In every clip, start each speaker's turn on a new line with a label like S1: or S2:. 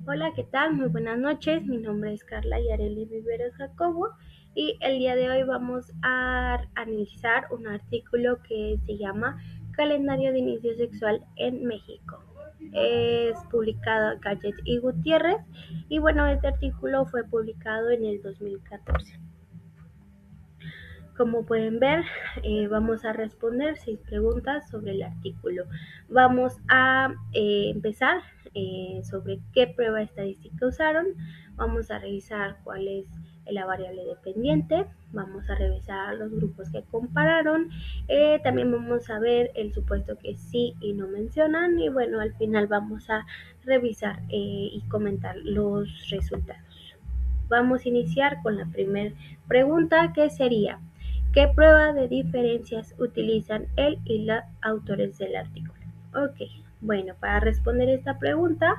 S1: Hola, ¿qué tal? Muy buenas noches. Mi nombre es Carla Yareli Viveros Jacobo y el día de hoy vamos a analizar un artículo que se llama Calendario de Inicio Sexual en México. Es publicado Gadget y Gutiérrez y bueno, este artículo fue publicado en el 2014. Como pueden ver, vamos a responder 6 preguntas sobre el artículo. Vamos a empezar sobre qué prueba estadística usaron. Vamos a revisar cuál es la variable dependiente. Vamos a revisar los grupos que compararon. También vamos a ver el supuesto que sí y no mencionan. Y bueno, al final vamos a revisar y comentar los resultados. Vamos a iniciar con la primera pregunta, que sería: ¿qué prueba de diferencias utilizan él y los autores del artículo? Ok, bueno, para responder esta pregunta,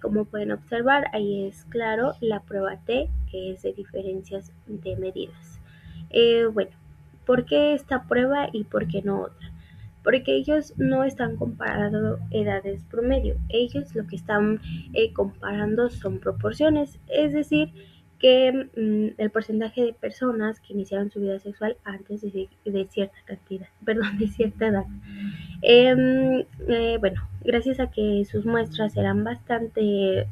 S1: como pueden observar, ahí es claro la prueba T, que es de diferencias de medidas. Bueno, ¿por qué esta prueba y por qué no otra? Porque ellos no están comparando edades promedio, ellos lo que están comparando son proporciones, es decir, que el porcentaje de personas que iniciaron su vida sexual antes de cierta cantidad, perdón, de cierta edad. Bueno, gracias a que sus muestras eran bastante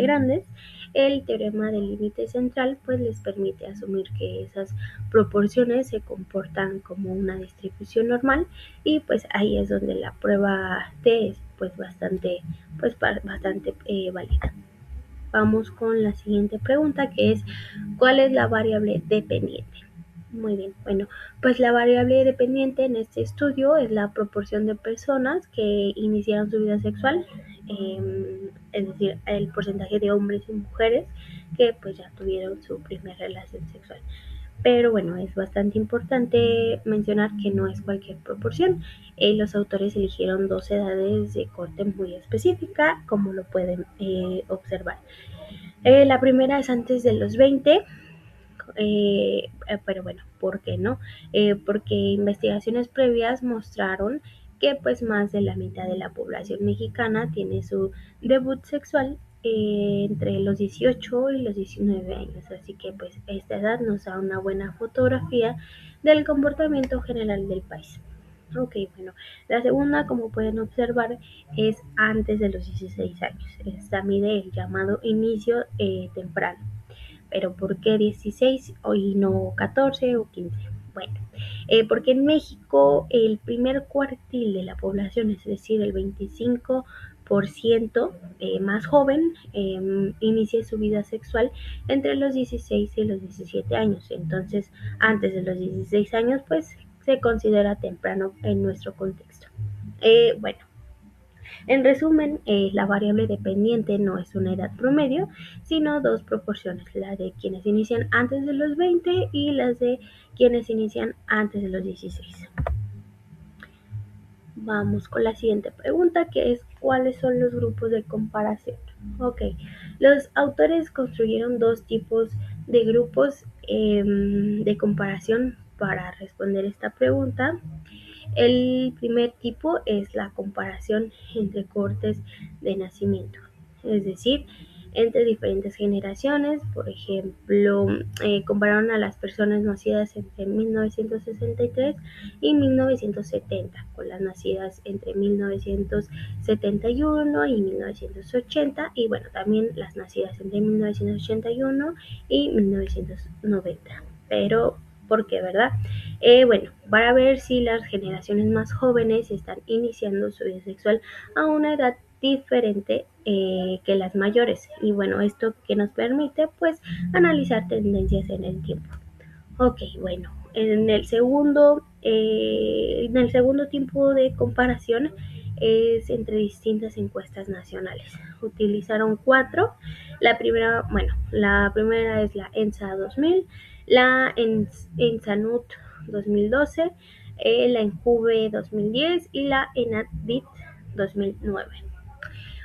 S1: grandes, el teorema del límite central pues les permite asumir que esas proporciones se comportan como una distribución normal y pues ahí es donde la prueba T es bastante válida. Vamos con la siguiente pregunta, que es: ¿cuál es la variable dependiente? Muy bien, bueno, pues la variable dependiente en este estudio es la proporción de personas que iniciaron su vida sexual, es decir, el porcentaje de hombres y mujeres que pues ya tuvieron su primera relación sexual. Pero bueno, es bastante importante mencionar que no es cualquier proporción. Los autores eligieron 2 edades de corte muy específica, como lo pueden observar. La primera es antes de los 20, pero bueno, ¿por qué no? Porque investigaciones previas mostraron que pues más de la mitad de la población mexicana tiene su debut sexual entre los 18 y los 19 años, así que pues esta edad nos da una buena fotografía del comportamiento general del país. Ok, bueno, la segunda, como pueden observar, es antes de los 16 años. Esta mide el llamado inicio temprano. Pero ¿por qué 16 y no 14 o 15? Bueno, porque en México el primer cuartil de la población, es decir, el 25% más joven, inicia su vida sexual entre los 16 y los 17 años. Entonces, antes de los 16 años, pues se considera temprano en nuestro contexto. Bueno, en resumen, la variable dependiente no es una edad promedio, sino 2 proporciones: la de quienes inician antes de los 20 y las de quienes inician antes de los 16. Vamos con la siguiente pregunta, que es: ¿cuáles son los grupos de comparación? Ok, los autores construyeron 2 tipos de grupos de comparación para responder esta pregunta. El primer tipo es la comparación entre cortes de nacimiento, es decir, entre diferentes generaciones. Por ejemplo, compararon a las personas nacidas entre 1963 y 1970 con las nacidas entre 1971 y 1980, y bueno, también las nacidas entre 1981 y 1990. Pero ¿por qué, verdad? Bueno, para ver si las generaciones más jóvenes están iniciando su vida sexual a una edad diferente que las mayores. Y bueno, esto que nos permite pues analizar tendencias en el tiempo. Ok, bueno, en el segundo tipo de comparación es entre distintas encuestas nacionales. Utilizaron 4. La primera es la ENSA 2000, la ENSANUT 2012, la ENJUVE 2010 y la ENADIT 2009.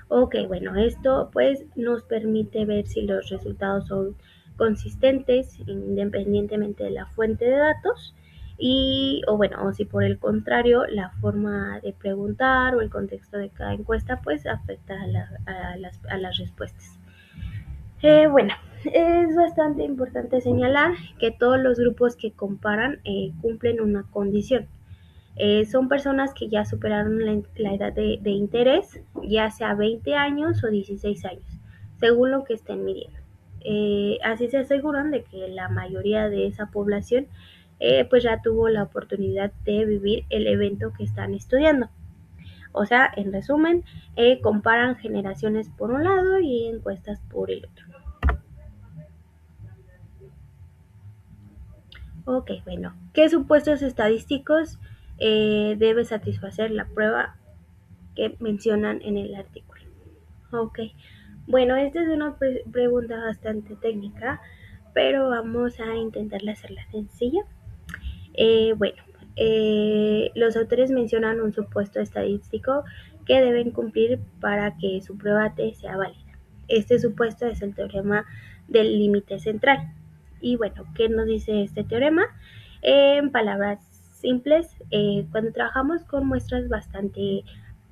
S1: Ok, bueno, esto pues nos permite ver si los resultados son consistentes independientemente de la fuente de datos. o bueno, o si por el contrario la forma de preguntar o el contexto de cada encuesta pues afecta a las respuestas. Bueno, es bastante importante señalar que todos los grupos que comparan cumplen una condición. Son personas que ya superaron la edad de interés, ya sea 20 años o 16 años, según lo que estén midiendo. Así se aseguran de que la mayoría de esa población pues ya tuvo la oportunidad de vivir el evento que están estudiando. O sea, en resumen, comparan generaciones por un lado y encuestas por el otro. Ok, bueno, ¿qué supuestos estadísticos debe satisfacer la prueba que mencionan en el artículo? Ok, bueno, esta es una pregunta bastante técnica, pero vamos a intentarla hacerla sencilla. Bueno, los autores mencionan un supuesto estadístico que deben cumplir para que su prueba T sea válida. Este supuesto es el teorema del límite central. Y bueno, ¿qué nos dice este teorema? En palabras simples, cuando trabajamos con muestras bastante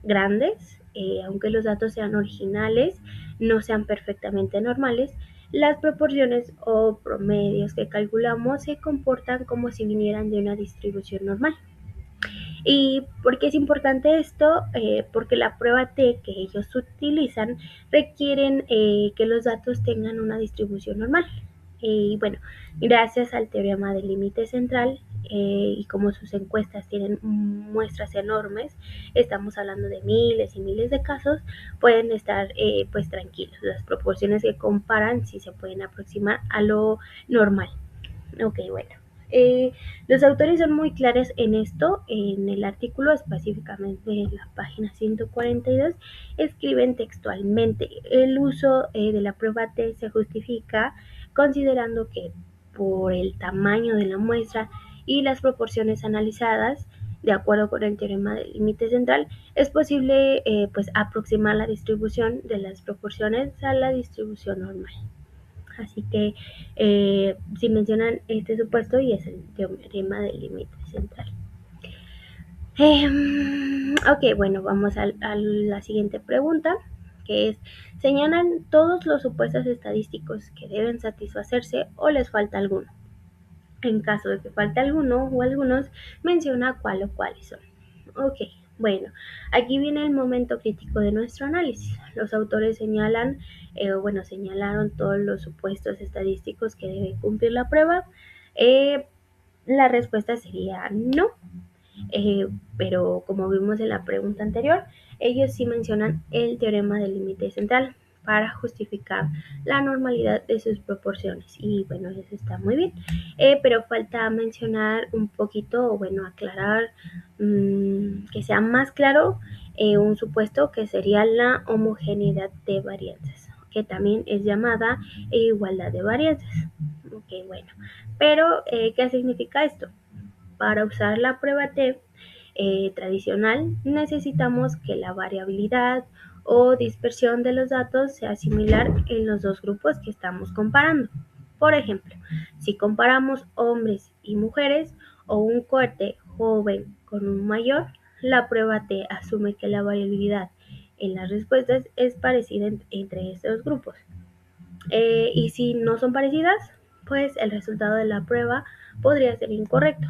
S1: grandes, aunque los datos sean originales, no sean perfectamente normales, las proporciones o promedios que calculamos se comportan como si vinieran de una distribución normal. ¿Y por qué es importante esto? Porque la prueba T que ellos utilizan requieren que los datos tengan una distribución normal. Y bueno, gracias al teorema del límite central y como sus encuestas tienen muestras enormes, estamos hablando de miles y miles de casos, pueden estar pues tranquilos. Las proporciones que comparan sí se pueden aproximar a lo normal. Ok, bueno. Los autores son muy claros en esto. En el artículo, específicamente en la página 142, escriben textualmente: el uso de la prueba T se justifica considerando que por el tamaño de la muestra y las proporciones analizadas, de acuerdo con el teorema del límite central, es posible pues aproximar la distribución de las proporciones a la distribución normal. Así que si mencionan este supuesto y es el teorema del límite central. Ok, bueno, vamos a la siguiente pregunta, que es: ¿señalan todos los supuestos estadísticos que deben satisfacerse o les falta alguno? En caso de que falte alguno o algunos, menciona cuál o cuáles son. Ok, bueno, aquí viene el momento crítico de nuestro análisis. Los autores señalaron todos los supuestos estadísticos que debe cumplir la prueba. Eh, la respuesta sería no, pero como vimos en la pregunta anterior, ellos sí mencionan el teorema del límite central para justificar la normalidad de sus proporciones. Y bueno, eso está muy bien. Pero falta mencionar un poquito, o bueno, aclarar que sea más claro un supuesto que sería la homogeneidad de varianzas, que también es llamada igualdad de varianzas. Ok, bueno. Pero, ¿qué significa esto? Para usar la prueba T tradicional, necesitamos que la variabilidad o dispersión de los datos sea similar en los dos grupos que estamos comparando. Por ejemplo, si comparamos hombres y mujeres o un cohorte joven con un mayor, la prueba T asume que la variabilidad en las respuestas es parecida entre estos grupos. Y si no son parecidas, pues el resultado de la prueba podría ser incorrecto.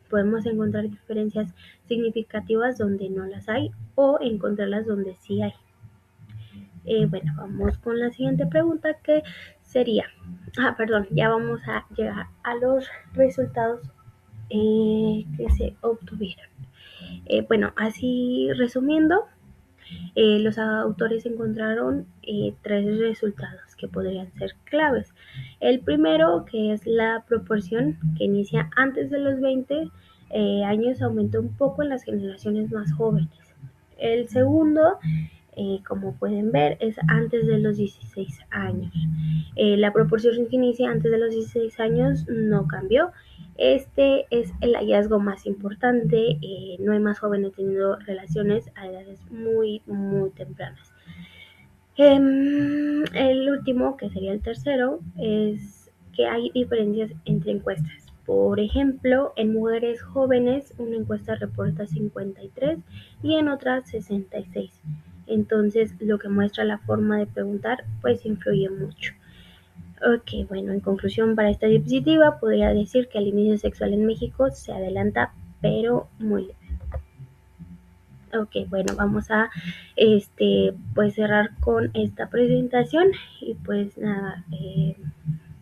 S1: Podemos encontrar diferencias significativas donde no las hay o encontrarlas donde sí hay. Bueno, vamos con la siguiente pregunta, que sería, perdón, ya vamos a llegar a los resultados que se obtuvieron. Bueno, así resumiendo, los autores encontraron tres resultados que podrían ser claves. El primero, que es la proporción que inicia antes de los 20 años, aumentó un poco en las generaciones más jóvenes. El segundo, como pueden ver, es antes de los 16 años. La proporción que inicia antes de los 16 años no cambió. Este es el hallazgo más importante. No hay más jóvenes teniendo relaciones a edades muy, muy tempranas. El último, que sería el tercero, es que hay diferencias entre encuestas. Por ejemplo, en mujeres jóvenes una encuesta reporta 53 y en otras 66. Entonces, lo que muestra la forma de preguntar, pues influye mucho. Ok, bueno, en conclusión, para esta diapositiva podría decir que el inicio sexual en México se adelanta, pero muy leve. Ok, bueno, vamos a pues cerrar con esta presentación y pues nada,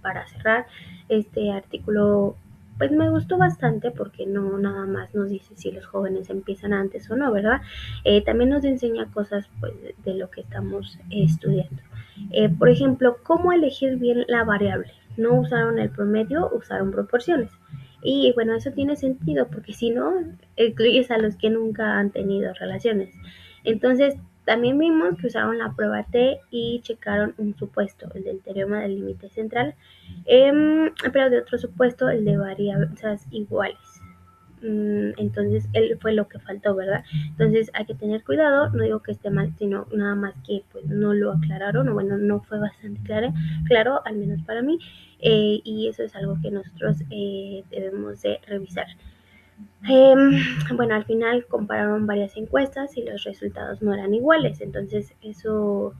S1: para cerrar este artículo, pues me gustó bastante porque no nada más nos dice si los jóvenes empiezan antes o no, ¿verdad? También nos enseña cosas pues de lo que estamos estudiando. Por ejemplo, cómo elegir bien la variable. No usaron el promedio, usaron proporciones. Y bueno, eso tiene sentido porque si no, excluyes a los que nunca han tenido relaciones. Entonces, también vimos que usaron la prueba T y checaron un supuesto, el del teorema del límite central, pero de otro supuesto, el de varianzas iguales. Entonces, él fue lo que faltó, ¿verdad? Entonces, hay que tener cuidado, no digo que esté mal, sino nada más que pues no lo aclararon, o bueno, no fue bastante claro, al menos para mí, y eso es algo que nosotros debemos de revisar. Bueno, al final compararon varias encuestas y los resultados no eran iguales, entonces eso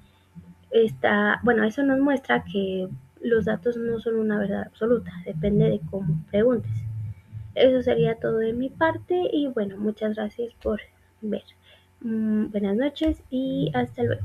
S1: nos muestra que los datos no son una verdad absoluta, depende de cómo preguntes. Eso sería todo de mi parte y bueno, muchas gracias por ver. Buenas noches y hasta luego.